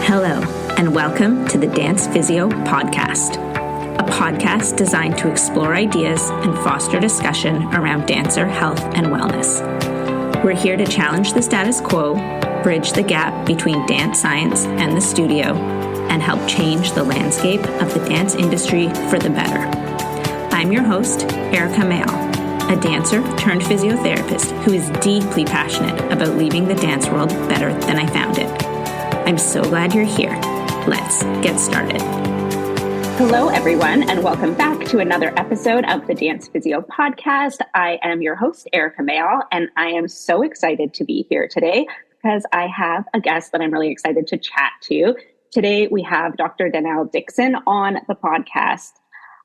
Hello, and welcome to the Dance Physio Podcast, a podcast designed to explore ideas and foster discussion around dancer health and wellness. We're here to challenge the status quo, bridge the gap between dance science and the studio, and help change the landscape of the dance industry for the better. I'm your host, Erica Mayall, a dancer turned physiotherapist who is deeply passionate about leaving the dance world better than I found it. I'm so glad you're here. Let's get started. Hello, everyone, and welcome back to another episode of the Dance Physio Podcast. I am your host, Erica Mayall, and I am so excited to be here today because I have a guest that I'm really excited to chat to. Today, we have Dr. Danelle Dickson on the podcast.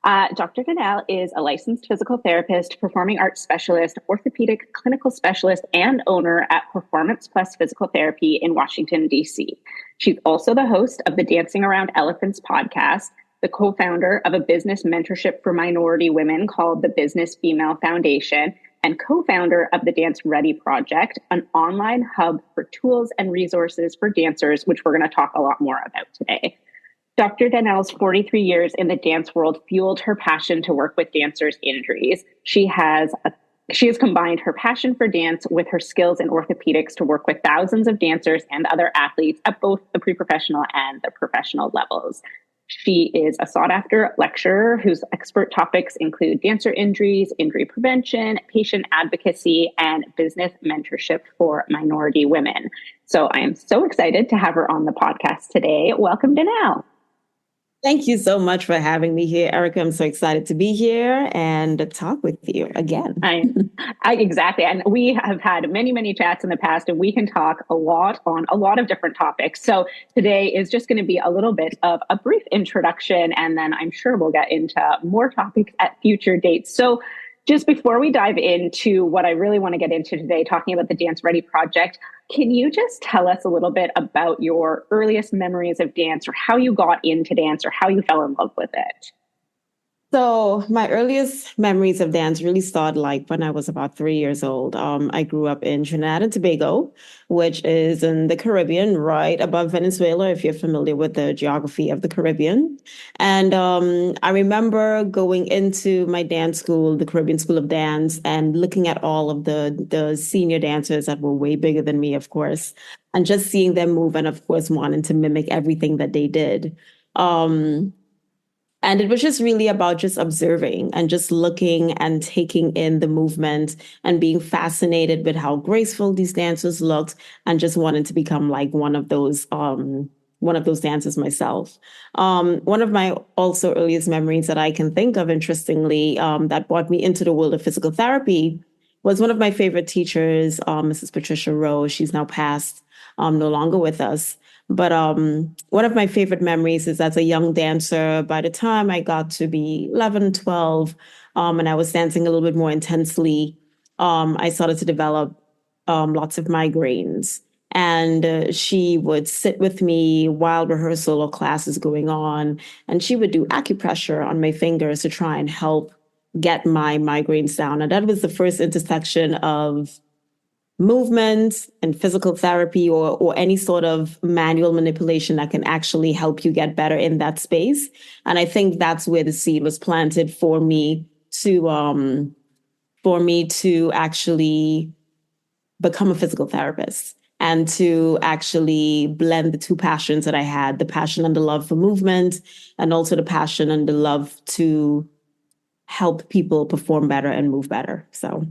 Dr. Danelle is a licensed physical therapist, performing arts specialist, orthopedic clinical specialist, and owner at Performance Plus Physical Therapy in Washington, D.C. She's also the host of the Dancing Around Elephants podcast, the co-founder of a business mentorship for minority women called the Business Female Foundation, and co-founder of the Dance Ready Project, an online hub for tools and resources for dancers, which we're going to talk a lot more about today. Dr. Danelle's 43 years in the dance world fueled her passion to work with dancers' injuries. She has combined her passion for dance with her skills in orthopedics to work with thousands of dancers and other athletes at both the pre-professional and the professional levels. She is a sought-after lecturer whose expert topics include dancer injuries, injury prevention, patient advocacy, and business mentorship for minority women. So I am so excited to have her on the podcast today. Welcome, Danelle. Thank you so much for having me here, Erica. I'm so excited to be here and talk with you again. Exactly. And we have had many, many chats in the past, and we can talk a lot on a lot of different topics. So today is just going to be a little bit of a brief introduction, and then I'm sure we'll get into more topics at future dates. So just before we dive into what I really want to get into today, talking about the Dance Ready Project, can you just tell us a little bit about your earliest memories of dance, or how you got into dance, or how you fell in love with it? So my earliest memories of dance really started like when I was about 3 years old. I grew up in Trinidad and Tobago, which is in the Caribbean, right above Venezuela, if you're familiar with the geography of the Caribbean. And I remember going into my dance school, the Caribbean School of Dance, and looking at all of the senior dancers that were way bigger than me, of course, and just seeing them move, and of course wanting to mimic everything that they did. And it was just really about just observing and just looking and taking in the movement and being fascinated with how graceful these dancers looked, and just wanting to become like one of those dancers myself. One of my also earliest memories that I can think of, interestingly, that brought me into the world of physical therapy was one of my favorite teachers, Mrs. Patricia Rowe. She's now passed, no longer with us. But one of my favorite memories is as a young dancer, by the time I got to be 11, 12, and I was dancing a little bit more intensely, I started to develop lots of migraines. And she would sit with me while rehearsal or class is going on, and she would do acupressure on my fingers to try and help get my migraines down. And that was the first intersection of movement and physical therapy, or any sort of manual manipulation that can actually help you get better in that space. And I think that's where the seed was planted for me to actually become a physical therapist, and to actually blend the two passions that I had, the passion and the love for movement, and also the passion and the love to help people perform better and move better. So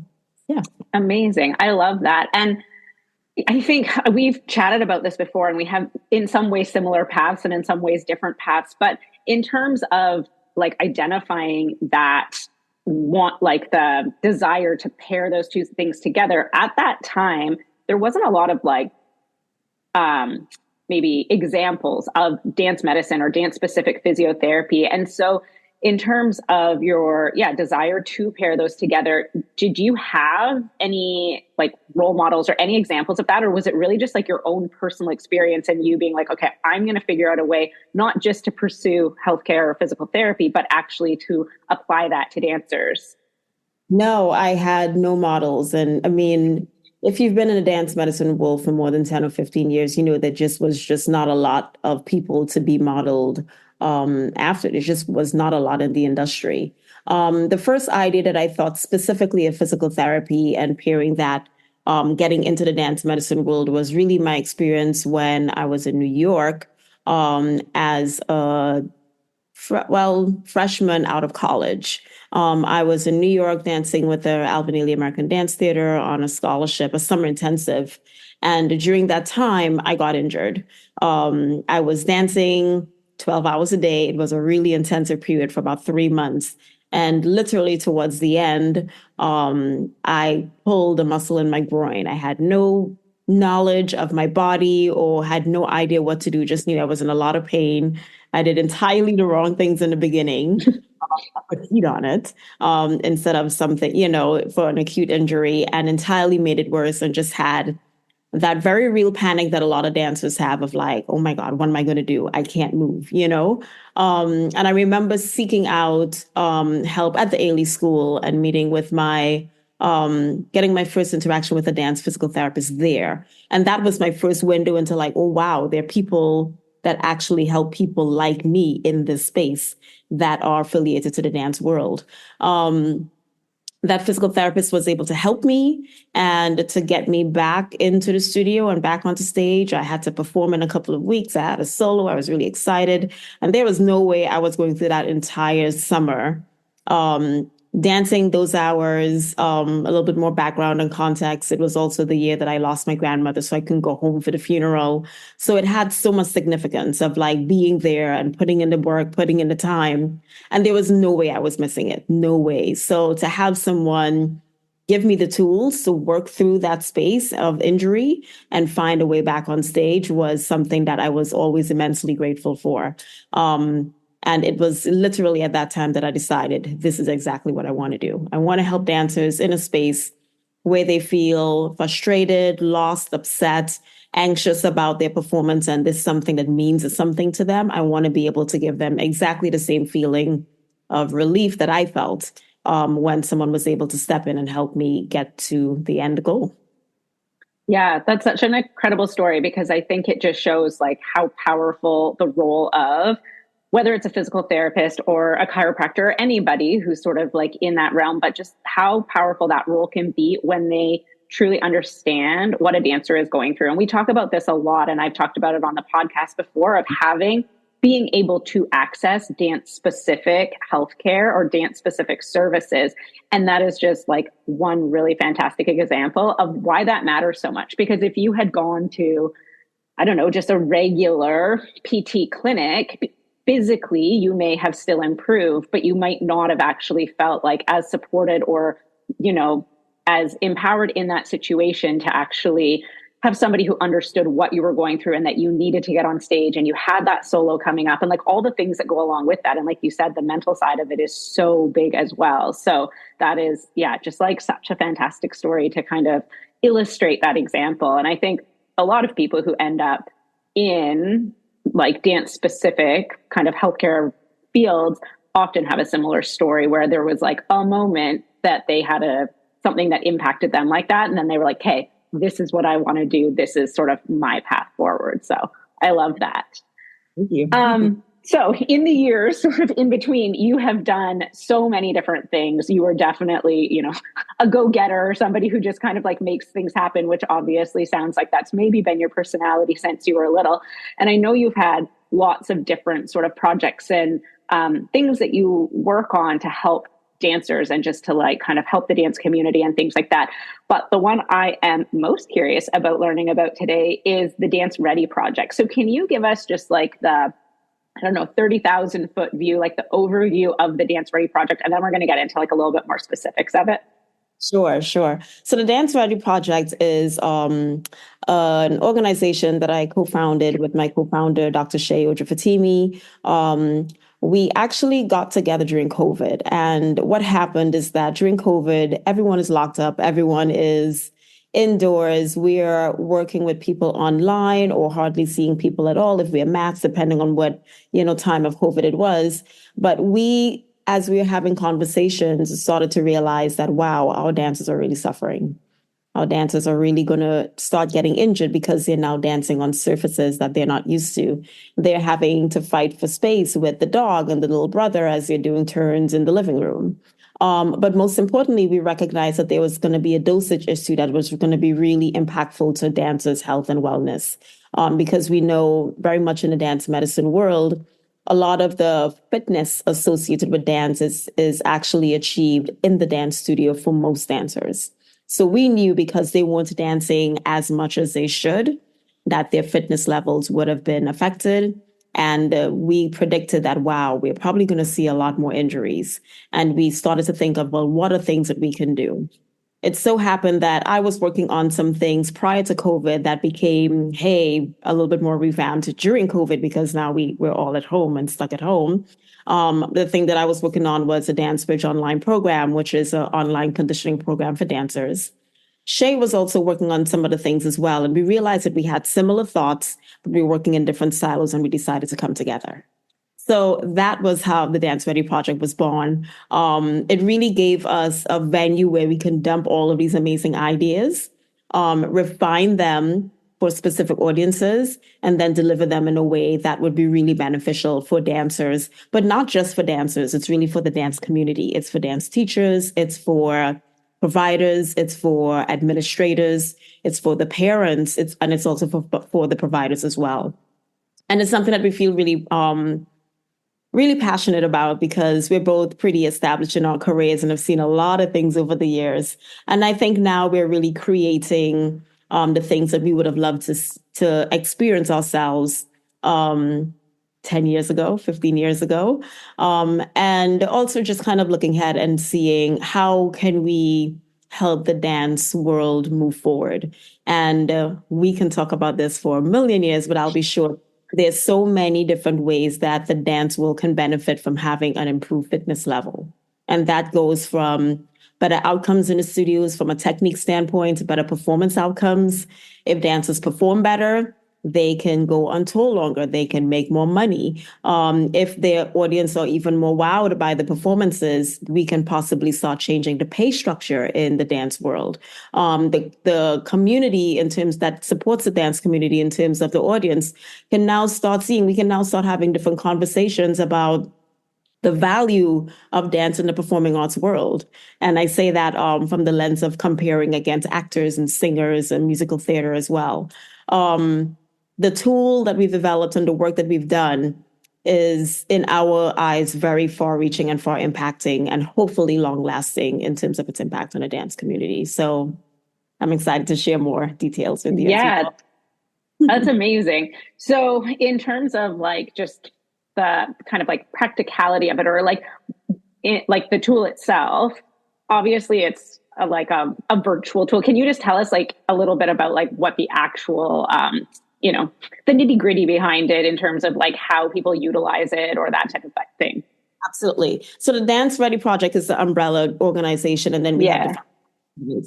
yeah. Amazing. I love that. And I think we've chatted about this before, and we have in some ways similar paths and in some ways different paths. But in terms of like identifying that the desire to pair those two things together, at that time, there wasn't a lot of maybe examples of dance medicine or dance specific physiotherapy. And so in terms of your desire to pair those together, did you have any like role models or any examples of that? Or was it really just like your own personal experience and you being like, okay, I'm going to figure out a way not just to pursue healthcare or physical therapy, but actually to apply that to dancers? No, I had no models. And I mean, if you've been in a dance medicine world for more than 10 or 15 years, you know that just was just not a lot of people to be modeled after. It just was not a lot in the industry. The first idea that I thought specifically of physical therapy and pairing that, getting into the dance medicine world, was really my experience when I was in New York as a freshman out of college. I was in New York dancing with the Alvin American Dance Theater on a scholarship, a summer intensive. And during that time, I got injured. I was dancing 12 hours a day. It was a really intensive period for about 3 months. And literally towards the end, I pulled a muscle in my groin. I had no knowledge of my body or had no idea what to do, just knew I was in a lot of pain. I did entirely the wrong things in the beginning. I put heat on it instead of something, for an acute injury, and entirely made it worse and just had that very real panic that a lot of dancers have of like, oh my God, what am I going to do? I can't move. And I remember seeking out help at the Ailey School and meeting with getting my first interaction with a dance physical therapist there. And that was my first window into like, oh, wow, there are people that actually help people like me in this space that are affiliated to the dance world. That physical therapist was able to help me and to get me back into the studio and back onto stage. I had to perform in a couple of weeks. I had a solo. I was really excited. And there was no way I was going through that entire summer dancing those hours. A little bit more background and context. It was also the year that I lost my grandmother, so I couldn't go home for the funeral. So it had so much significance of like being there and putting in the work, putting in the time. And there was no way I was missing it. No way. So to have someone give me the tools to work through that space of injury and find a way back on stage was something that I was always immensely grateful for. And it was literally at that time that I decided this is exactly what I want to do. I want to help dancers in a space where they feel frustrated, lost, upset, anxious about their performance, and this is something that means something to them. I want to be able to give them exactly the same feeling of relief that I felt when someone was able to step in and help me get to the end goal. Yeah, that's such an incredible story because I think it just shows like how powerful the role of whether it's a physical therapist or a chiropractor or anybody who's sort of like in that realm, but just how powerful that role can be when they truly understand what a dancer is going through. And we talk about this a lot, and I've talked about it on the podcast before, of being able to access dance specific healthcare or dance specific services. And that is just like one really fantastic example of why that matters so much. Because if you had gone to, I don't know, just a regular PT clinic, physically, you may have still improved, but you might not have actually felt like as supported or, as empowered in that situation to actually have somebody who understood what you were going through and that you needed to get on stage and you had that solo coming up and like all the things that go along with that. And like you said, the mental side of it is so big as well. So that is, just like such a fantastic story to kind of illustrate that example. And I think a lot of people who end up in like dance specific kind of healthcare fields often have a similar story where there was like a moment that they had something that impacted them like that. And then they were like, hey, this is what I want to do. This is sort of my path forward. So I love that. Thank you. So in the years sort of in between, you have done so many different things. You are definitely, a go-getter or somebody who just kind of like makes things happen, which obviously sounds like that's maybe been your personality since you were little. And I know you've had lots of different sort of projects and things that you work on to help dancers and just to like kind of help the dance community and things like that. But the one I am most curious about learning about today is the Dance Ready project. So can you give us just like 30,000 foot view, like the overview of the Dance Ready project. And then we're going to get into like a little bit more specifics of it. Sure. So the Dance Ready Project is an organization that I co-founded with my co-founder, Dr. Shay Ojo-Fatimi. We actually got together during COVID. And what happened is that during COVID, everyone is locked up. Everyone is indoors. We are working with people online or hardly seeing people at all if we're masked, depending on what, time of COVID it was. But as we were having conversations, started to realize that, wow, our dancers are really suffering. our dancers are really going to start getting injured because they're now dancing on surfaces that they're not used to. They're having to fight for space with the dog and the little brother as they're doing turns in the living room. But most importantly, we recognized that there was going to be a dosage issue that was going to be really impactful to dancers' health and wellness. Because we know very much in the dance medicine world, a lot of the fitness associated with dance is actually achieved in the dance studio for most dancers. So we knew because they weren't dancing as much as they should, that their fitness levels would have been affected. And we predicted that, wow, we're probably going to see a lot more injuries. And we started to think of, well, what are things that we can do? It so happened that I was working on some things prior to COVID that became, hey, a little bit more revamped during COVID because now we're all at home and stuck at home. The thing that I was working on was a Dance Bridge online program, which is an online conditioning program for dancers. Shay was also working on some of the things as well. And we realized that we had similar thoughts, but we were working in different silos and we decided to come together. So that was how the Dance Ready Project was born. It really gave us a venue where we can dump all of these amazing ideas, refine them for specific audiences, and then deliver them in a way that would be really beneficial for dancers, but not just for dancers. It's really for the dance community. It's for dance teachers. It's for providers. It's for administrators. It's for the parents. And it's also for the providers as well. And it's something that we feel really passionate about because we're both pretty established in our careers and have seen a lot of things over the years. And I think now we're really creating the things that we would have loved to experience ourselves 10 years ago, 15 years ago. And also just kind of looking ahead and seeing how can we help the dance world move forward. And we can talk about this for a million years, but I'll be sure there's so many different ways that the dance world can benefit from having an improved fitness level. And that goes from better outcomes in the studios from a technique standpoint, better performance outcomes. If dancers perform better, they can go on tour longer. They can make more money. If their audience are even more wowed by the performances, we can possibly start changing the pay structure in the dance world. The community in terms that supports the dance community in terms of the audience we can now start having different conversations about the value of dance in the performing arts world. And I say that from the lens of comparing against actors and singers and musical theater as well. The tool that we've developed and the work that we've done is, in our eyes, very far-reaching and far impacting and hopefully long-lasting in terms of its impact on the dance community. So I'm excited to share more details with you. Yeah, that's amazing. So in terms of like just the kind of like practicality of it, or like the tool itself, obviously it's like a virtual tool. Can you just tell us like a little bit about like what the actual the nitty gritty behind it in terms of like how people utilize it or that type of thing? Absolutely. So the Dance Ready Project is the umbrella organization, and then we have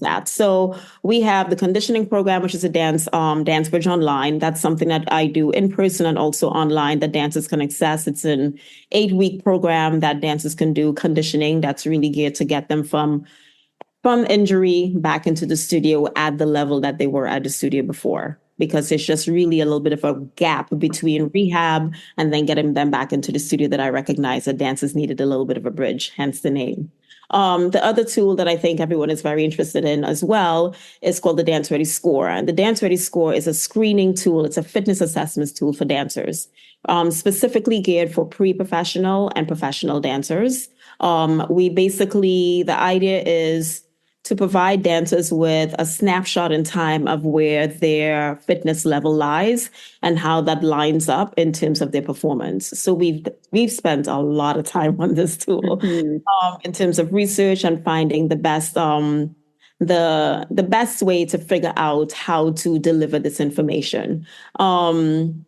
that. So we have the conditioning program, which is a dance bridge online. That's something that I do in person and also online that dancers can access. It's an 8-week program that dancers can do conditioning that's really geared to get them from injury back into the studio at the level that they were at the studio before, because there's just really a little bit of a gap between rehab and then getting them back into the studio that I recognize that dancers needed a little bit of a bridge, hence the name. The other tool that I think everyone is very interested in as well is called the Dance Ready Score. And the Dance Ready Score is a screening tool. It's a fitness assessment tool for dancers, specifically geared for pre-professional and professional dancers. The idea is to provide dancers with a snapshot in time of where their fitness level lies and how that lines up in terms of their performance. So we've spent a lot of time on this tool in terms of research and finding the best way to figure out how to deliver this information. And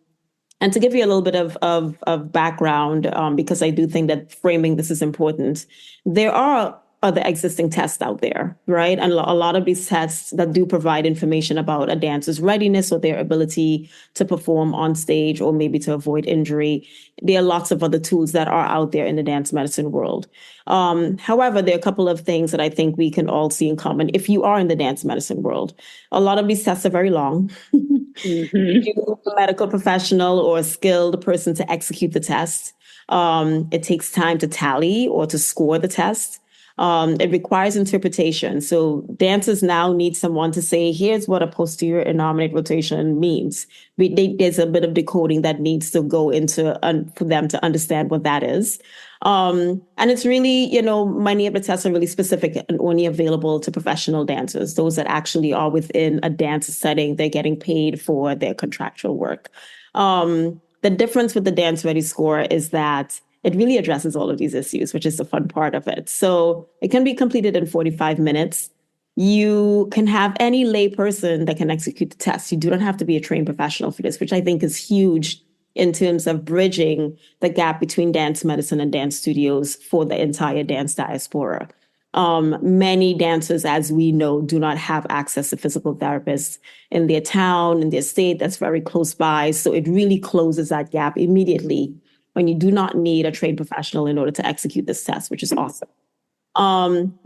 to give you a little bit of background, because I do think that framing this is important, there are other existing tests out there, right? And a lot of these tests that do provide information about a dancer's readiness or their ability to perform on stage or maybe to avoid injury. There are lots of other tools that are out there in the dance medicine world. However, there are a couple of things that I think we can all see in common if you are in the dance medicine world. A lot of these tests are very long. Mm-hmm. You need a medical professional or a skilled person to execute the test. It takes time to tally or to score the test. It requires interpretation. So dancers now need someone to say, here's what a posterior innominate rotation means. There's a bit of decoding that needs to go into for them to understand what that is. And it's really, many of the tests are really specific and only available to professional dancers, those that actually are within a dance setting. They're getting paid for their contractual work. The difference with the Dance Ready score is that it really addresses all of these issues, which is the fun part of it. So it can be completed in 45 minutes. You can have any lay person that can execute the test. You do not have to be a trained professional for this, which I think is huge in terms of bridging the gap between dance medicine and dance studios for the entire dance diaspora. Many dancers, as we know, do not have access to physical therapists in their town, in their state that's very close by. So it really closes that gap immediately when you do not need a trained professional in order to execute this test, which is awesome.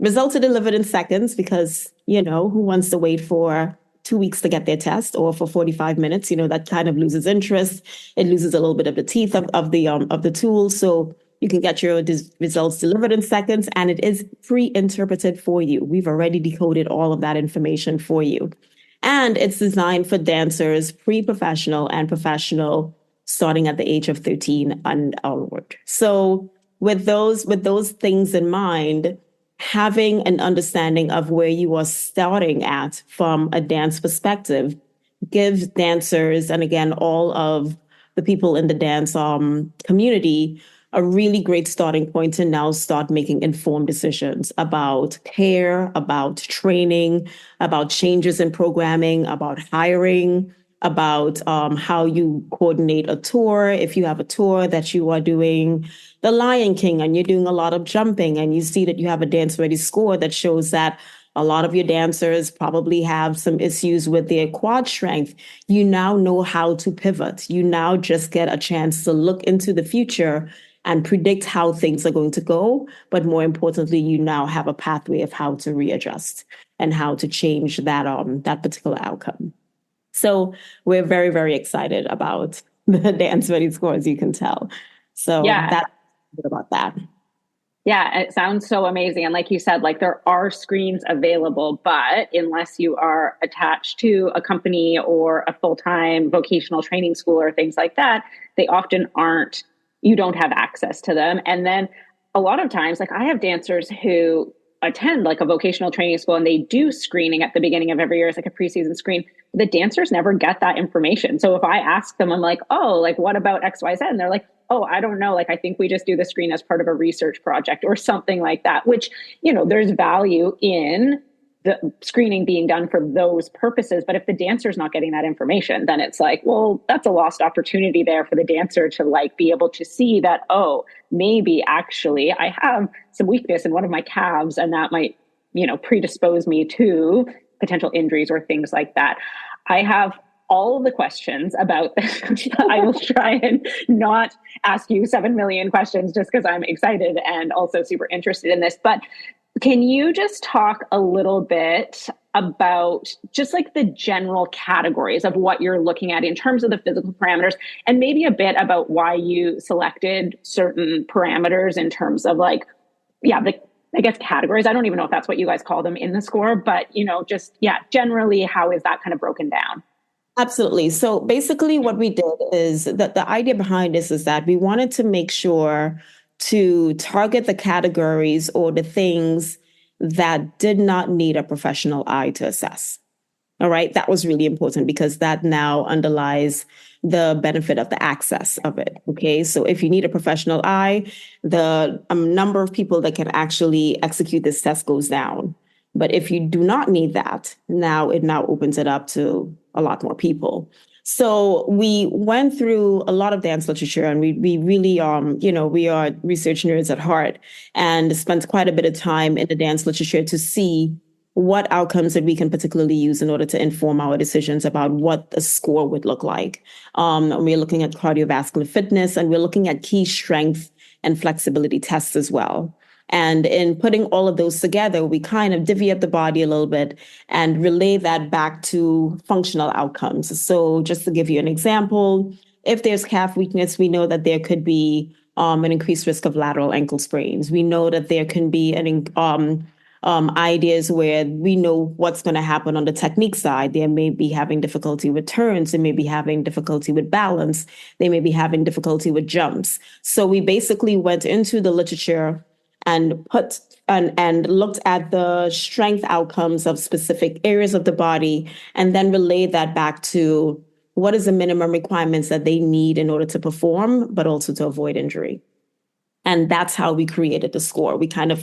Results are delivered in seconds because, who wants to wait for 2 weeks to get their test or for 45 minutes? That kind of loses interest. It loses a little bit of the teeth of the tool. So you can get your results delivered in seconds, and it is pre-interpreted for you. We've already decoded all of that information for you. And it's designed for dancers, pre-professional and professional, starting at the age of 13 and onward. So with those things in mind, having an understanding of where you are starting at from a dance perspective gives dancers, and again, all of the people in the dance community, a really great starting point to now start making informed decisions about care, about training, about changes in programming, about hiring, about how you coordinate a tour. If you have a tour that you are doing The Lion King and you're doing a lot of jumping and you see that you have a dance ready score that shows that a lot of your dancers probably have some issues with their quad strength, you now know how to pivot. You now just get a chance to look into the future and predict how things are going to go. But more importantly, you now have a pathway of how to readjust and how to change that particular outcome. So we're very, very excited about the Dance Ready score, as you can tell. So that's about that. Yeah, it sounds so amazing. And like you said, there are screens available, but unless you are attached to a company or a full-time vocational training school or things like that, they often aren't, you don't have access to them. And then a lot of times, I have dancers who attend a vocational training school and they do screening at the beginning of every year. It's like a preseason screen. The dancers never get that information. So if I ask them, I'm like, oh, what about XYZ? And they're like, oh, I don't know. I think we just do the screen as part of a research project or something like that, which, there's value in the screening being done for those purposes. But if the dancer's not getting that information, then it's well, that's a lost opportunity there for the dancer to be able to see that, oh, maybe actually I have some weakness in one of my calves and that might, predispose me to potential injuries or things like that. I have all of the questions about this. I will try and not ask you 7 million questions just because I'm excited and also super interested in this. But can you just talk a little bit about just the general categories of what you're looking at in terms of the physical parameters, and maybe a bit about why you selected certain parameters in terms of I guess categories. I don't even know if that's what you guys call them in the score, but generally, how is that kind of broken down? Absolutely. So basically what we did is that the idea behind this is that we wanted to make sure to target the categories or the things that did not need a professional eye to assess. All right. That was really important because that now underlies the benefit of the access of it. Okay. So if you need a professional eye, the number of people that can actually execute this test goes down. But if you do not need that, it now opens it up to a lot more people. So we went through a lot of dance literature, and we really, we are research nerds at heart, and spent quite a bit of time in the dance literature to see what outcomes that we can particularly use in order to inform our decisions about what a score would look like. We're looking at cardiovascular fitness, and we're looking at key strength and flexibility tests as well. And in putting all of those together, we kind of divvy up the body a little bit and relay that back to functional outcomes. So just to give you an example, if there's calf weakness, we know that there could be an increased risk of lateral ankle sprains. We know that there can be ideas where we know what's going to happen on the technique side. They may be having difficulty with turns. They may be having difficulty with balance. They may be having difficulty with jumps. So we basically went into the literature and looked at the strength outcomes of specific areas of the body, and then relayed that back to what is the minimum requirements that they need in order to perform, but also to avoid injury. And that's how we created the score. We kind of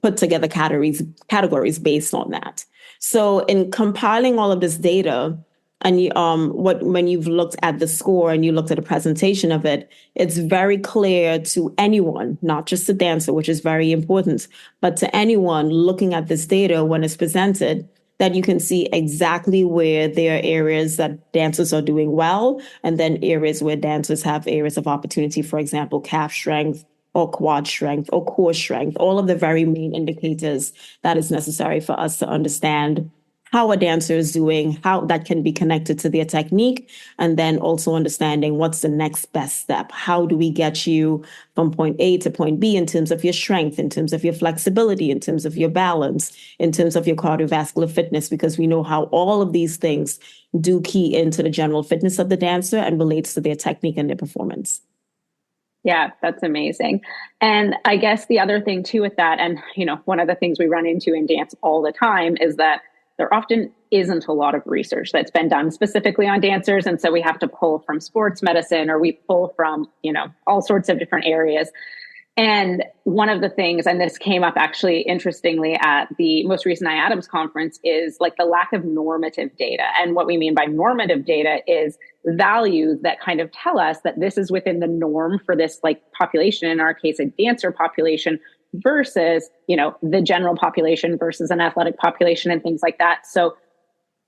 put together categories based on that. So in compiling all of this data, and when you've looked at the score and you looked at a presentation of it, it's very clear to anyone, not just the dancer, which is very important, but to anyone looking at this data when it's presented, that you can see exactly where there are areas that dancers are doing well, and then areas where dancers have areas of opportunity, for example, calf strength or quad strength or core strength, all of the very main indicators that is necessary for us to understand how a dancer is doing, how that can be connected to their technique, and then also understanding what's the next best step. How do we get you from point A to point B in terms of your strength, in terms of your flexibility, in terms of your balance, in terms of your cardiovascular fitness, because we know how all of these things do key into the general fitness of the dancer and relates to their technique and their performance. Yeah, that's amazing. And I guess the other thing too with that, and one of the things we run into in dance all the time is that there often isn't a lot of research that's been done specifically on dancers. And so we have to pull from sports medicine, or we pull from, all sorts of different areas. And one of the things, and this came up actually interestingly at the most recent IADMS conference, is like the lack of normative data. And what we mean by normative data is values that kind of tell us that this is within the norm for this like population, in our case, a dancer population, versus, the general population versus an athletic population and things like that. So,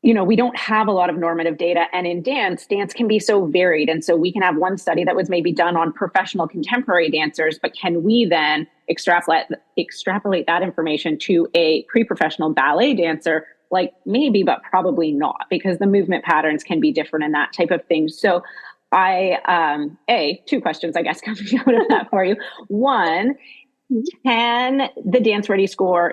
we don't have a lot of normative data. And in dance can be so varied. And so we can have one study that was maybe done on professional contemporary dancers, but can we then extrapolate that information to a pre-professional ballet dancer? Like maybe, but probably not, because the movement patterns can be different and that type of thing. So two questions, I guess, coming out of that for you. One, can the Dance Ready score,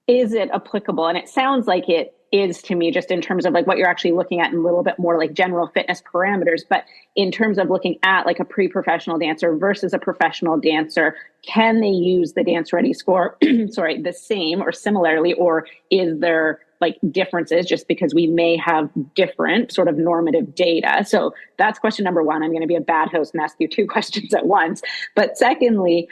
is it applicable? And it sounds like it is to me, just in terms of like what you're actually looking at in a little bit more like general fitness parameters. But in terms of looking at like a pre-professional dancer versus a professional dancer, can they use the Dance Ready score, the same or similarly, or is there like differences just because we may have different sort of normative data? So that's question number one. I'm going to be a bad host and ask you two questions at once. But secondly,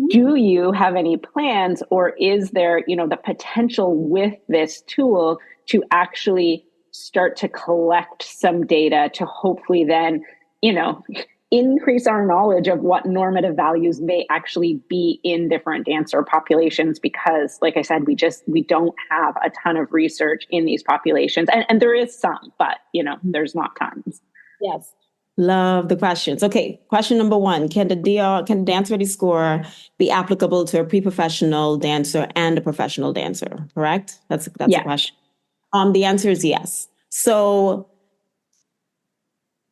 do you have any plans, or is there, the potential with this tool to actually start to collect some data to hopefully then, increase our knowledge of what normative values may actually be in different dancer populations? Because like I said, we don't have a ton of research in these populations, and there is some, but there's not tons. Yes. Love the questions. Okay, question number one: Can the Dance Ready score be applicable to a pre-professional dancer and a professional dancer? Correct. That's the question. The answer is yes. So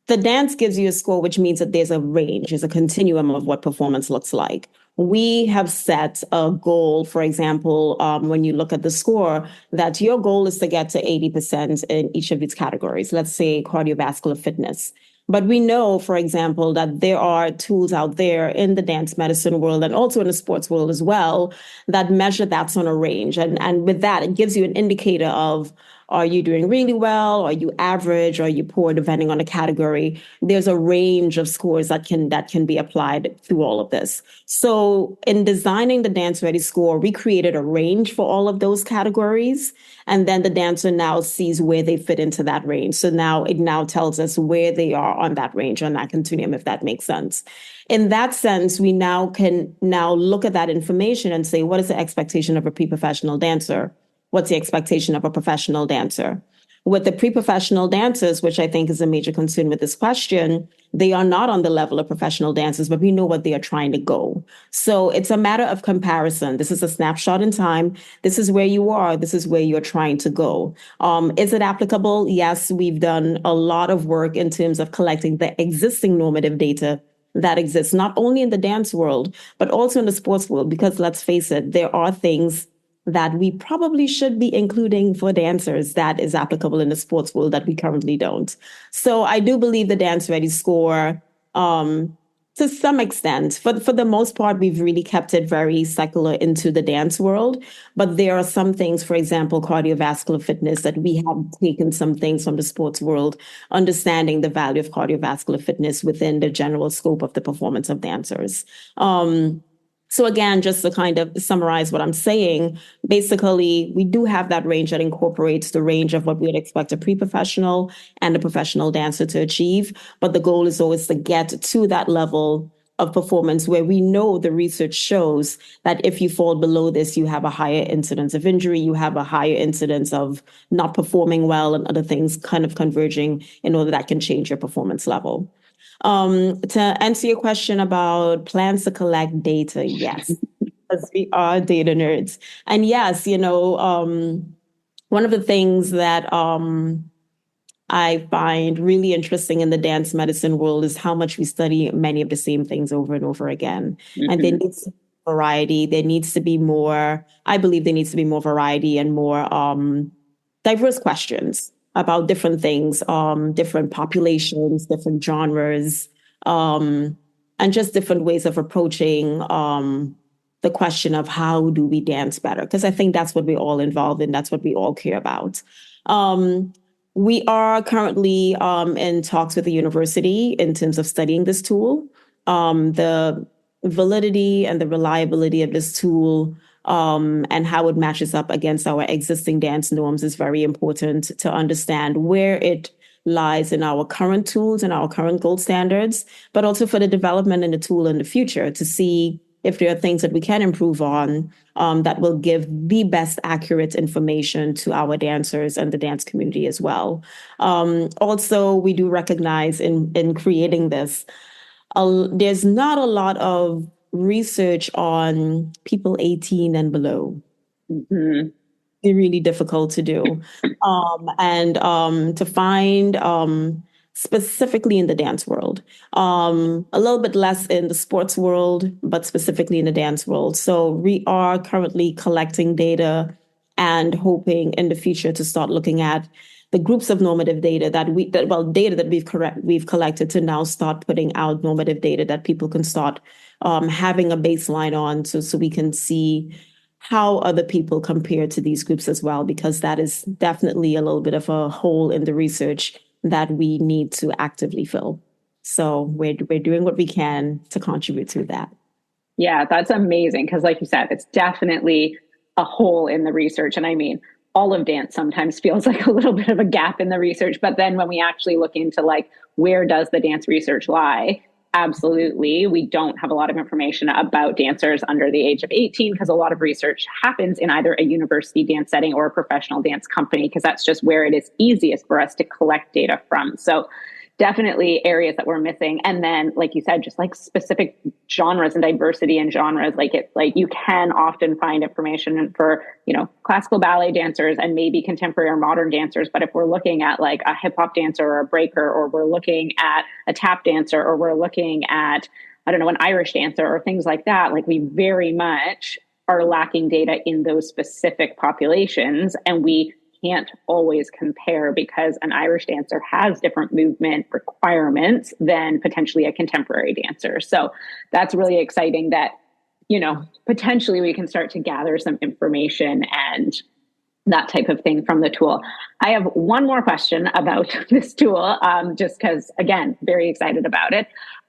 the dance gives you a score, which means that there's a range, there's a continuum of what performance looks like. We have set a goal, for example, when you look at the score, that your goal is to get to 80% in each of these categories. Let's say cardiovascular fitness. But we know, for example, that there are tools out there in the dance medicine world and also in the sports world as well that measure that on a range. And with that, it gives you an indicator of Are you doing really well? Are you average? Are you poor? Depending on the category, there's a range of scores that can be applied through all of this. So in designing the Dance Ready score, we created a range for all of those categories. And then the dancer now sees where they fit into that range. So now it now tells us where they are on that range, on that continuum, if that makes sense. In that sense, we now can now look at that information and say, what is the expectation of a pre-professional dancer? What's the expectation of a professional dancer? With the pre-professional dancers, which I think is a major concern with this question, they are not on the level of professional dancers, but we know what they are trying to go. So it's a matter of comparison. This is a snapshot in time. This is where you are. This is where you're trying to go. Is it applicable? Yes, we've done a lot of work in terms of collecting the existing normative data that exists, not only in the dance world, but also in the sports world, because let's face it, there are things that we probably should be including for dancers that is applicable in the sports world that we currently don't. So I do believe the Dance Ready score, to some extent, for the most part, we've really kept it very secular into the dance world. But there are some things, for example, cardiovascular fitness, that we have taken some things from the sports world, understanding the value of cardiovascular fitness within the general scope of the performance of dancers. So again, just to kind of summarize what I'm saying, basically, we do have that range that incorporates the range of what we'd expect a pre-professional and a professional dancer to achieve. But the goal is always to get to that level of performance where we know the research shows that if you fall below this, you have a higher incidence of injury, you have a higher incidence of not performing well and other things kind of converging in order that can change your performance level. To answer your question about plans to collect data, yes, because we are data nerds. And yes, one of the things that I find really interesting in the dance medicine world is how much we study many of the same things over and over again. Mm-hmm. And there needs to be variety. There needs to be more, I believe there needs to be more variety and more diverse questions about different things, different populations, different genres, and just different ways of approaching the question of how do we dance better? Because I think that's what we're all involved in. That's what we all care about. We are currently in talks with the university in terms of studying this tool. The validity and the reliability of this tool and how it matches up against our existing dance norms is very important to understand where it lies in our current tools and our current gold standards, but also for the development in the tool in the future to see if there are things that we can improve on that will give the best accurate information to our dancers and the dance community as well. Also, we do recognize in creating this, there's not a lot of research on people 18 and below. Mm-hmm. It's really difficult to do. And to find specifically in the dance world, a little bit less in the sports world, but specifically in the dance world. So we are currently collecting data and hoping in the future to start looking at the groups of normative data data that we've collected to now start putting out normative data that people can start having a baseline on, so we can see how other people compare to these groups as well, because that is definitely a little bit of a hole in the research that we need to actively fill. So we're doing what we can to contribute to that. Yeah, that's amazing. Because like you said, it's definitely a hole in the research. And I mean, all of dance sometimes feels like a little bit of a gap in the research. But then when we actually look into like, where does the dance research lie? Absolutely. We don't have a lot of information about dancers under the age of 18 because a lot of research happens in either a university dance setting or a professional dance company, because that's just where it is easiest for us to collect data from. So definitely areas that we're missing. And then, like you said, just like specific genres and diversity in genres, like you can often find information for, classical ballet dancers and maybe contemporary or modern dancers. But if we're looking at like a hip hop dancer or a breaker, or we're looking at a tap dancer, or we're looking at, an Irish dancer or things like that, like we very much are lacking data in those specific populations. And we can't always compare because an Irish dancer has different movement requirements than potentially a contemporary dancer. So that's really exciting that, potentially we can start to gather some information and that type of thing from the tool. I have one more question about this tool, just because, again, very excited about it.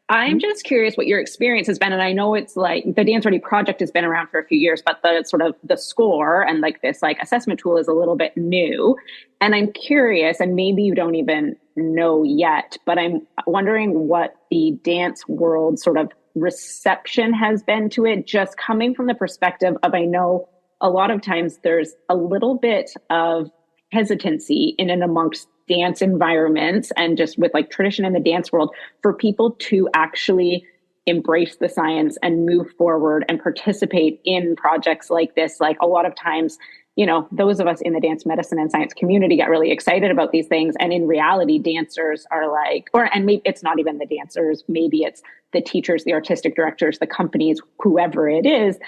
I'm just curious what your experience has been. And I know it's like the Dance Ready project has been around for a few years, but the sort of the score and like this like assessment tool is a little bit new. And I'm curious, and maybe you don't even know yet, but I'm wondering what the dance world sort of reception has been to it, just coming from the perspective of, I know a lot of times there's a little bit of hesitancy in and amongst dance environments and just with like tradition in the dance world for people to actually embrace the science and move forward and participate in projects like this. Like a lot of times, you know, those of us in the dance medicine and science community get really excited about these things. And in reality, dancers are like, and maybe it's not even the dancers, maybe it's the teachers, the artistic directors, the companies, whoever it is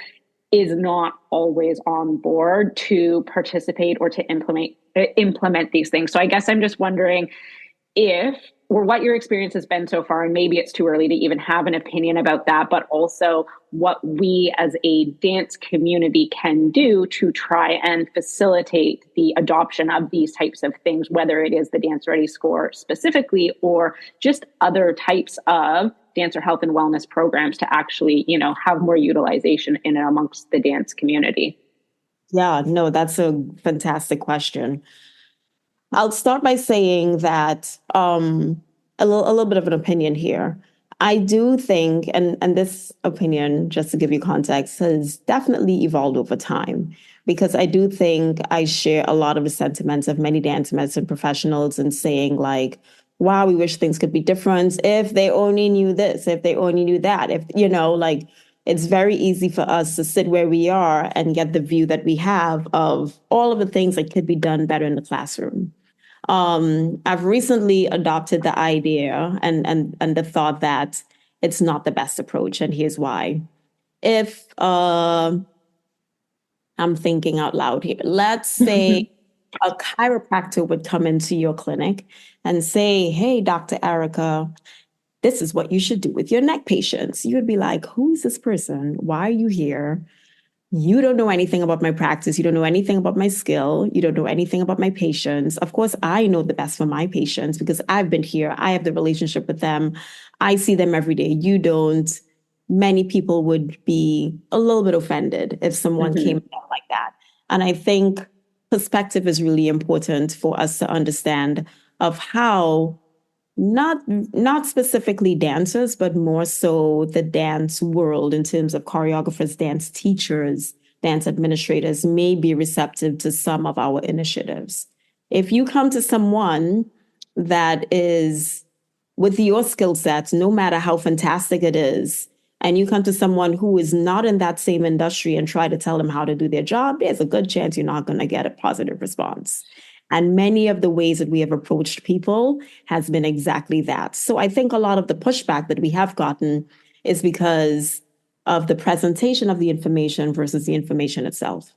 not always on board to participate or to implement these things. So I guess I'm just wondering if, or what your experience has been so far, and maybe it's too early to even have an opinion about that, but also what we as a dance community can do to try and facilitate the adoption of these types of things, whether it is the Dance Ready score specifically, or just other types of dancer health and wellness programs to actually, you know, have more utilization in and amongst the dance community. Yeah, no, that's a fantastic question. I'll start by saying that a little bit of an opinion here. I do think, and this opinion, just to give you context, has definitely evolved over time, because I do think I share a lot of the sentiments of many dance medicine professionals in saying like, wow, we wish things could be different if they only knew this, if they only knew that, if, you know, like it's very easy for us to sit where we are and get the view that we have of all of the things that could be done better in the classroom. I've recently adopted the idea and the thought that it's not the best approach, and here's why. If I'm thinking out loud here, let's say a chiropractor would come into your clinic and say, "Hey, Dr. Erica, this is what you should do with your neck patients." You would be like, "Who is this person? Why are you here? You don't know anything about my practice. You don't know anything about my skill. You don't know anything about my patients. Of course, I know the best for my patients because I've been here. I have the relationship with them. I see them every day. You don't." Many people would be a little bit offended if someone came out like that. And I think perspective is really important for us to understand of how not specifically dancers, but more so the dance world in terms of choreographers, dance teachers, dance administrators may be receptive to some of our initiatives. If you come to someone that is with your skill sets, no matter how fantastic it is, and you come to someone who is not in that same industry and try to tell them how to do their job, there's a good chance you're not going to get a positive response. And many of the ways that we have approached people has been exactly that. So I think a lot of the pushback that we have gotten is because of the presentation of the information versus the information itself.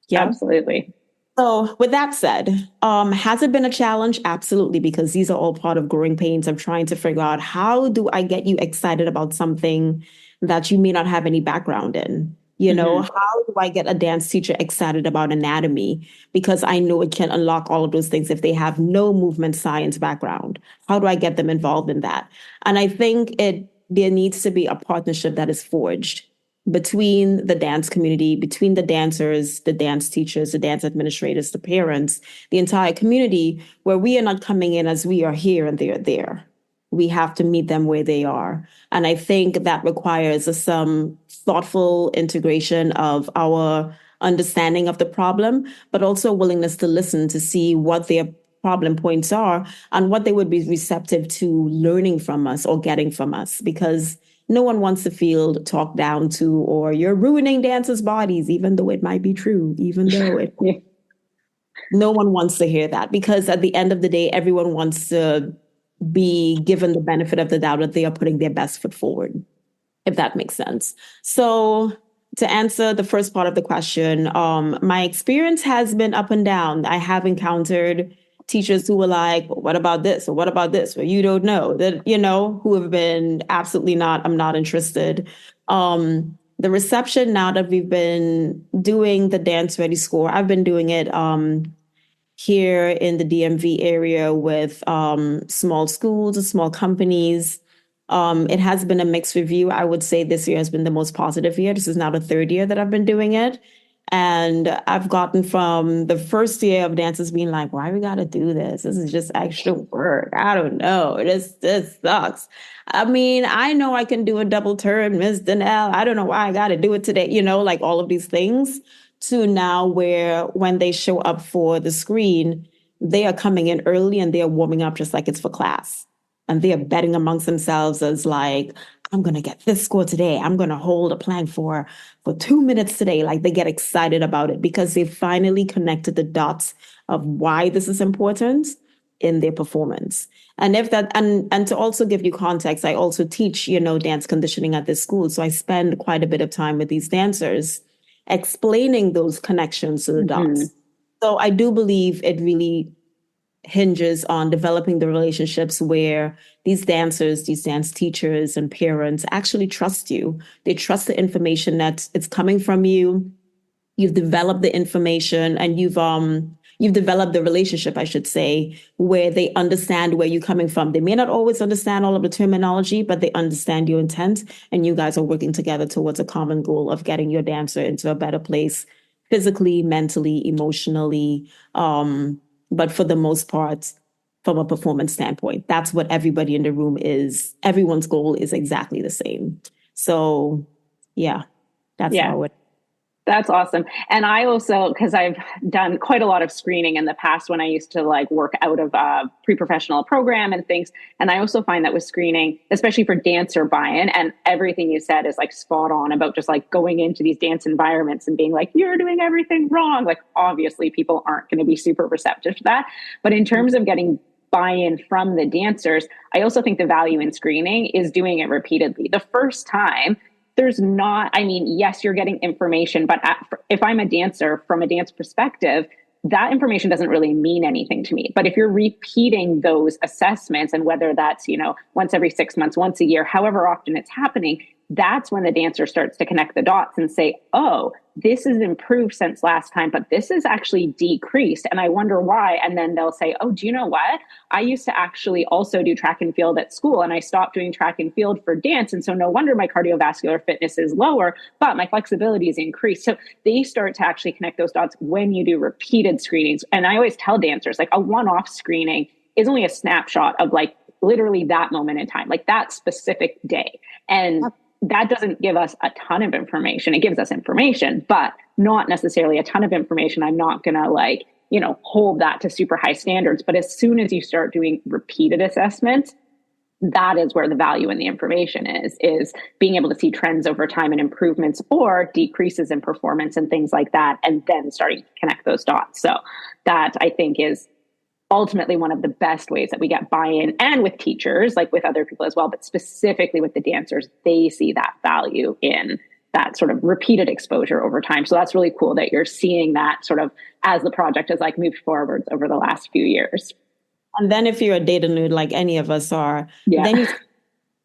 Yeah, absolutely. So with that said, has it been a challenge? Absolutely, because these are all part of growing pains of trying to figure out how do I get you excited about something that you may not have any background in? You know, how do I get a dance teacher excited about anatomy? Because I know it can unlock all of those things if they have no movement science background. How do I get them involved in that? And I think there needs to be a partnership that is forged between the dance community, between the dancers, the dance teachers, the dance administrators, the parents, the entire community, where we are not coming in as we are here and they are there. We have to meet them where they are. And I think that requires some thoughtful integration of our understanding of the problem, but also willingness to listen to see what their problem points are and what they would be receptive to learning from us or getting from us, because no one wants to feel talked down to, or you're ruining dancers' bodies, even though it might be true, even though it, no one wants to hear that, because at the end of the day, everyone wants to be given the benefit of the doubt that they are putting their best foot forward, if that makes sense. So to answer the first part of the question, my experience has been up and down. I have encountered teachers who were like, well, what about this? Or what about this? Well, you don't know that, you know, who have been absolutely not, I'm not interested. There the reception now that we've been doing the Dance Ready score, I've been doing it here in the DMV area with small schools and small companies. It has been a mixed review. I would say this year has been the most positive year. This is now the third year that I've been doing it. And I've gotten from the first year of dancers being like, why we got to do this? This is just extra work. I don't know. This sucks. I mean, I know I can do a double turn, Miss Danelle. I don't know why I got to do it today. Like all of these things, to now where when they show up for the screen, they are coming in early and they are warming up just like it's for class. And they are betting amongst themselves as like, I'm going to get this score today. I'm going to hold a plank for 2 minutes today. Like they get excited about it because they finally connected the dots of why this is important in their performance. And if that, and to also give you context, I also teach, dance conditioning at this school. So I spend quite a bit of time with these dancers explaining those connections to the dots. So I do believe it really hinges on developing the relationships where these dancers, these dance teachers and parents actually trust you. They trust the information that it's coming from you. You've developed the information and you've developed the relationship, I should say, where they understand where you're coming from. They may not always understand all of the terminology, but they understand your intent and you guys are working together towards a common goal of getting your dancer into a better place physically, mentally, emotionally, but for the most part, from a performance standpoint, that's what everybody in the room is. Everyone's goal is exactly the same. So, yeah, that's how it. That's awesome. And I also, because I've done quite a lot of screening in the past when I used to work out of a pre-professional program and things. And I also find that with screening, especially for dancer buy-in, and everything you said is spot on about just going into these dance environments and being like, you're doing everything wrong. Obviously people aren't going to be super receptive to that. But in terms of getting buy-in from the dancers, I also think the value in screening is doing it repeatedly. The first time, there's not, yes, you're getting information, but if I'm a dancer from a dance perspective, that information doesn't really mean anything to me. But if you're repeating those assessments, and whether that's, once every 6 months, once a year, however often it's happening, that's when the dancer starts to connect the dots and say, oh, this is improved since last time, but this is actually decreased. And I wonder why. And then they'll say, oh, do you know what? I used to actually also do track and field at school, and I stopped doing track and field for dance. And so no wonder my cardiovascular fitness is lower, but my flexibility is increased. So they start to actually connect those dots when you do repeated screenings. And I always tell dancers, a one-off screening is only a snapshot of literally that moment in time, that specific day. And that doesn't give us a ton of information. It gives us information, but not necessarily a ton of information. I'm not going to hold that to super high standards. But as soon as you start doing repeated assessments, that is where the value in the information is being able to see trends over time and improvements or decreases in performance and things like that, and then starting to connect those dots. So that, I think, is ultimately one of the best ways that we get buy-in, and with teachers, with other people as well, but specifically with the dancers, they see that value in that sort of repeated exposure over time. So that's really cool that you're seeing that sort of as the project has moved forwards over the last few years. And then if you're a data nerd like any of us are, then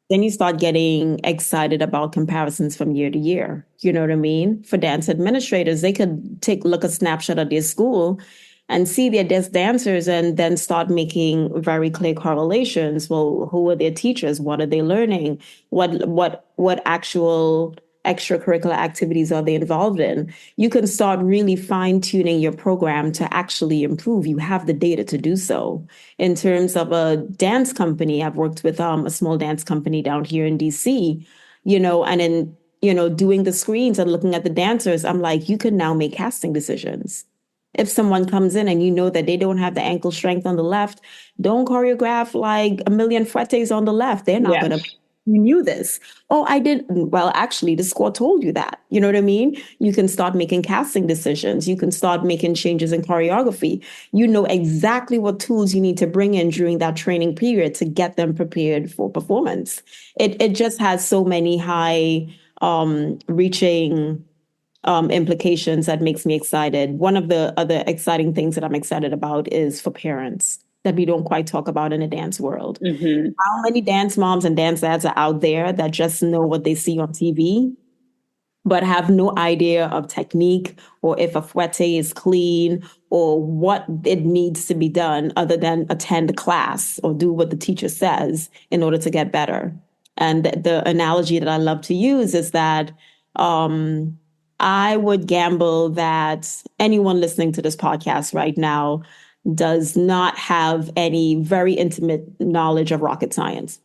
you start getting excited about comparisons from year to year. You know what I mean? For dance administrators, they could look a snapshot of their school and see their dancers and then start making very clear correlations. Well, who are their teachers? What are they learning? What actual extracurricular activities are they involved in? You can start really fine-tuning your program to actually improve. You have the data to do so. In terms of a dance company, I've worked with a small dance company down here in DC, and in, doing the screens and looking at the dancers, I'm like, you can now make casting decisions. If someone comes in and you know that they don't have the ankle strength on the left, don't choreograph a million fretes on the left. They're not going to. You knew this. Oh, I didn't. Well, actually, the score told you that. You know what I mean? You can start making casting decisions. You can start making changes in choreography. You know exactly what tools you need to bring in during that training period to get them prepared for performance. It just has so many high reaching implications that makes me excited. One of the other exciting things that I'm excited about is for parents that we don't quite talk about in the dance world. Mm-hmm. How many dance moms and dance dads are out there that just know what they see on TV? but have no idea of technique or if a fouette is clean or what it needs to be done other than attend class or do what the teacher says in order to get better. And the analogy that I love to use is that I would gamble that anyone listening to this podcast right now does not have any very intimate knowledge of rocket science,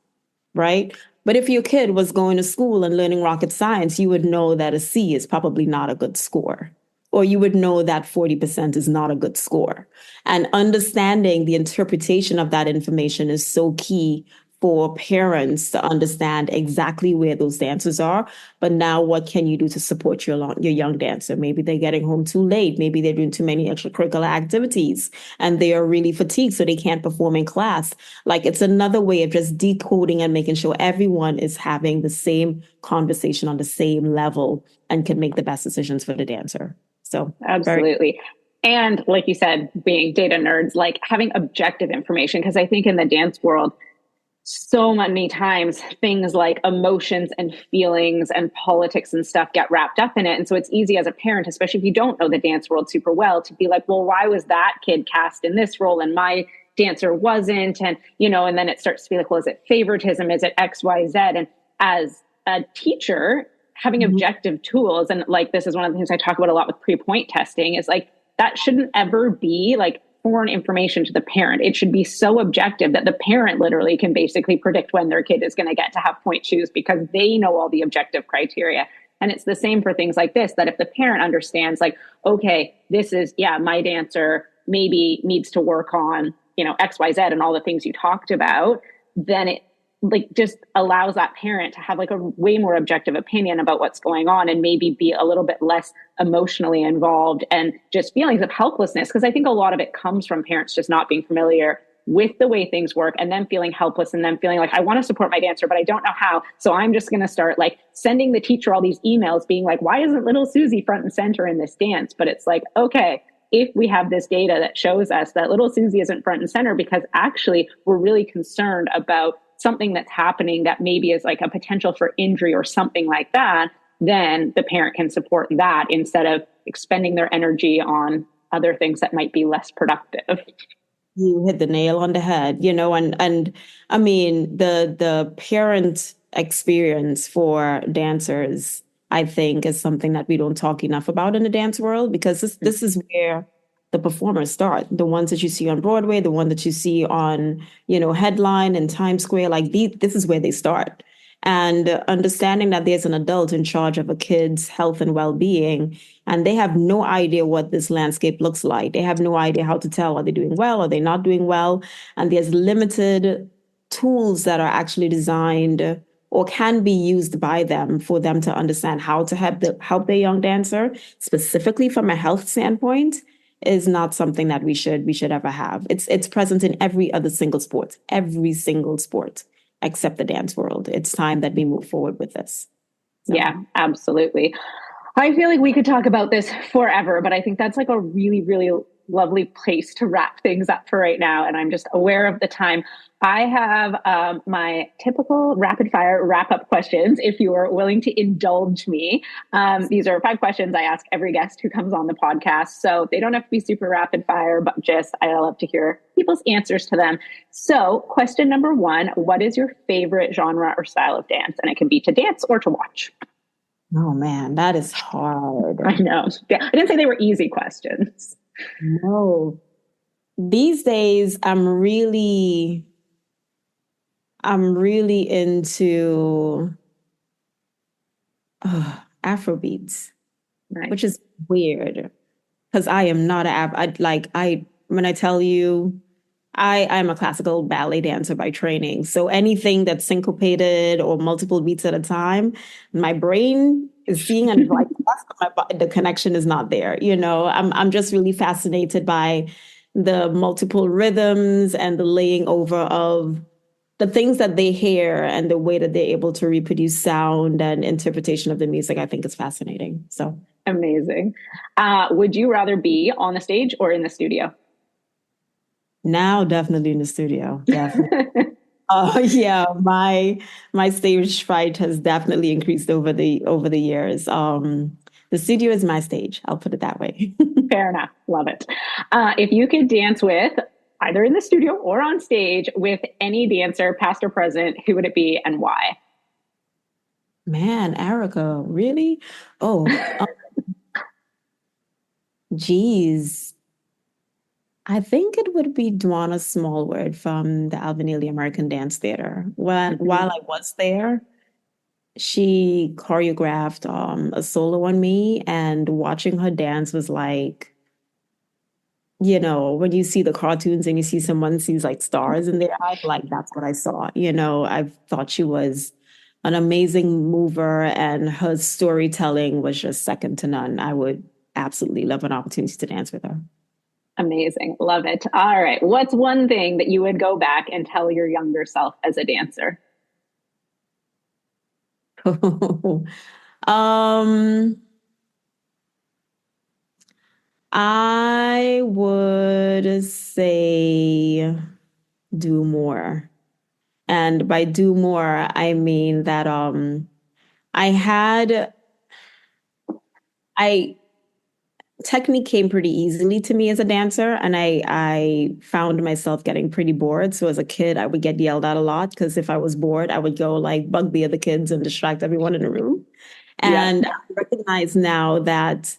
right? But if your kid was going to school and learning rocket science, you would know that a C is probably not a good score. Or you would know that 40% is not a good score. And understanding the interpretation of that information is so key for parents to understand exactly where those dancers are. But now what can you do to support your young dancer? Maybe they're getting home too late. Maybe they're doing too many extracurricular activities and they are really fatigued, so they can't perform in class. Like, it's another way of just decoding and making sure everyone is having the same conversation on the same level and can make the best decisions for the dancer. So absolutely. And like you said, being data nerds, like having objective information, because I think in the dance world, so many times things like emotions and feelings and politics and stuff get wrapped up in it. And so it's easy as a parent, especially if you don't know the dance world super well, to be like, well, why was that kid cast in this role and my dancer wasn't? And, and then it starts to be like, well, is it favoritism? Is it X, Y, Z? And as a teacher, having objective tools, and like, this is one of the things I talk about a lot with pre-point testing, is like, that shouldn't ever be like foreign information to the parent. It should be so objective that the parent literally can basically predict when their kid is going to get to have point shoes because they know all the objective criteria. And it's the same for things like this, that if the parent understands like, okay, this is, my dancer maybe needs to work on, X, Y, Z and all the things you talked about, then it like just allows that parent to have like a way more objective opinion about what's going on and maybe be a little bit less emotionally involved and just feelings of helplessness. Because I think a lot of it comes from parents just not being familiar with the way things work and then feeling helpless and then feeling like, I want to support my dancer, but I don't know how. So I'm just going to start like sending the teacher all these emails being like, why isn't little Susie front and center in this dance? But it's like, okay, if we have this data that shows us that little Susie isn't front and center because actually we're really concerned about something that's happening that maybe is like a potential for injury or something like that, then the parent can support that instead of expending their energy on other things that might be less productive. You hit the nail on the head, and I mean, the parent experience for dancers, I think, is something that we don't talk enough about in the dance world, because this is where the performers start. The ones that you see on Broadway, the one that you see on, Headline and Times Square, like this is where they start. And understanding that there's an adult in charge of a kid's health and well-being, and they have no idea what this landscape looks like. They have no idea how to tell, are they doing well, are they not doing well? And there's limited tools that are actually designed or can be used by them for them to understand how to help their young dancer, specifically from a health standpoint, is not something that we should ever have. It's present in every single sport, except the dance world. It's time that we move forward with this. So. Yeah, absolutely. I feel like we could talk about this forever, but I think that's like a really, really lovely place to wrap things up for right now. And I'm just aware of the time. I have my typical rapid fire wrap up questions, if you are willing to indulge me. These are 5 questions I ask every guest who comes on the podcast. So they don't have to be super rapid fire, but just I love to hear people's answers to them. So question number 1, what is your favorite genre or style of dance? And it can be to dance or to watch. Oh man, that is hard. I know. Yeah, I didn't say they were easy questions. No. These days, I'm really into Afrobeats, Nice. Which is weird because I am not when I tell you, I'm a classical ballet dancer by training. So anything that's syncopated or multiple beats at a time, my brain is seeing and like the connection is not there. I'm just really fascinated by the multiple rhythms and the laying over of the things that they hear and the way that they're able to reproduce sound and interpretation of the music. I think is fascinating. So amazing. Would you rather be on the stage or in the studio? Now, definitely in the studio. Definitely. Yeah, my stage fright has definitely increased over the years. The studio is my stage. I'll put it that way. Fair enough. Love it. If you could dance with, either in the studio or on stage, with any dancer, past or present, who would it be and why? Man, Erica, really? Oh, geez. I think it would be Dwana Smallwood from the Alvin American Dance Theater. While I was there, she choreographed a solo on me, and watching her dance was like, when you see the cartoons and you see someone sees like stars in their eye, like that's what I saw. I thought she was an amazing mover, and her storytelling was just second to none. I would absolutely love an opportunity to dance with her. Amazing. Love it. All right. What's one thing that you would go back and tell your younger self as a dancer? Um, I would say do more. And by do more, I mean that I had I technique came pretty easily to me as a dancer, and I found myself getting pretty bored. So as a kid, I would get yelled at a lot because if I was bored, I would go like bug the other kids and distract everyone in the room. Yeah. And I recognize now that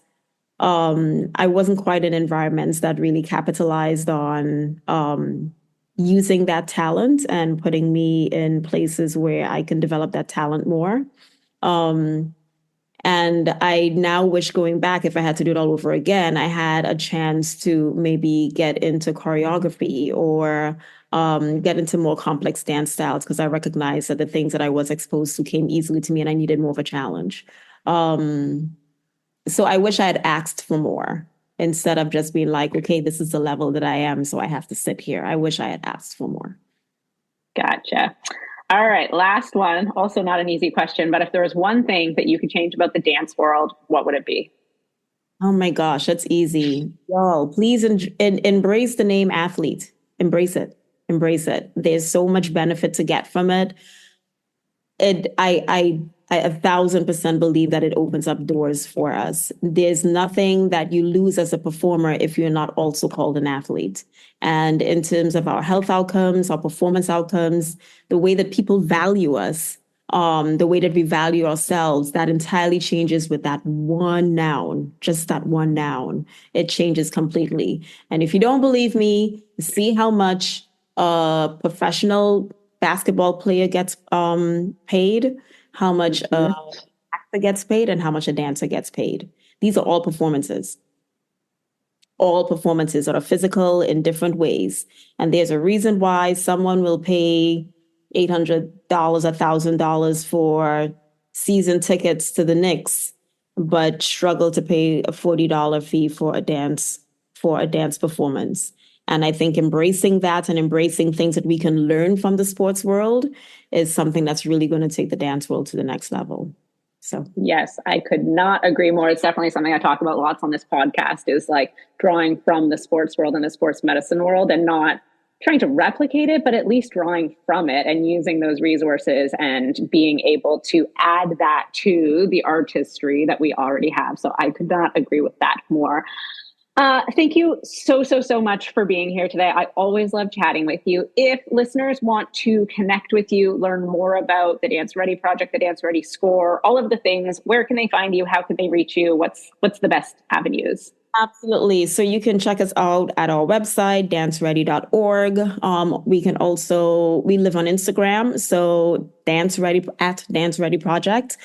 I wasn't quite in environments that really capitalized on using that talent and putting me in places where I can develop that talent more. Um, and I now wish going back, if I had to do it all over again, I had a chance to maybe get into choreography or get into more complex dance styles, because I recognized that the things that I was exposed to came easily to me and I needed more of a challenge. So I wish I had asked for more instead of just being like, okay, this is the level that I am, so I have to sit here. I wish I had asked for more. Gotcha. All right. Last one. Also, not an easy question, but if there was one thing that you could change about the dance world, what would it be? Oh my gosh, that's easy. Y'all, please embrace the name athlete. Embrace it. Embrace it. There's so much benefit to get from it. I 1,000% believe that it opens up doors for us. There's nothing that you lose as a performer if you're not also called an athlete. And in terms of our health outcomes, our performance outcomes, the way that people value us, the way that we value ourselves, that entirely changes with that one noun, just that one noun. It changes completely. And if you don't believe me, see how much a professional basketball player gets paid, how much actor gets paid, and how much a dancer gets paid. These are all performances that are physical in different ways. And there's a reason why someone will pay $800, $1,000 for season tickets to the Knicks, but struggle to pay a $40 fee for a dance performance. And I think embracing that and embracing things that we can learn from the sports world is something that's really going to take the dance world to the next level. So, yes, I could not agree more. It's definitely something I talk about lots on this podcast, is like drawing from the sports world and the sports medicine world and not trying to replicate it, but at least drawing from it and using those resources and being able to add that to the artistry that we already have. So I could not agree with that more. Thank you so much for being here today. I always love chatting with you. If listeners want to connect with you, learn more about the Dance Ready Project, the Dance Ready Score, all of the things, where can they find you? How can they reach you? What's the best avenues? absolutely. So you can check us out at our website, danceready.org. We live on Instagram. So Dance Ready Project.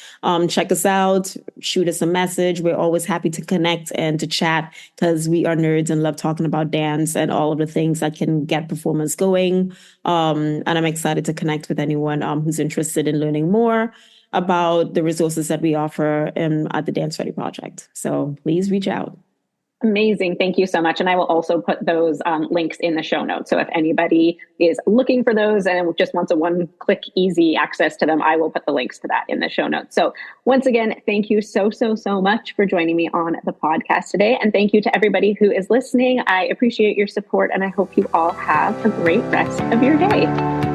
Check us out, shoot us a message. We're always happy to connect and to chat because we are nerds and love talking about dance and all of the things that can get performers going. And I'm excited to connect with anyone who's interested in learning more about the resources that we offer at the Dance Ready Project. So please reach out. Amazing. Thank you so much. And I will also put those links in the show notes. So if anybody is looking for those and just wants a one-click easy access to them, I will put the links to that in the show notes. So once again, thank you so much for joining me on the podcast today. And thank you to everybody who is listening. I appreciate your support and I hope you all have a great rest of your day.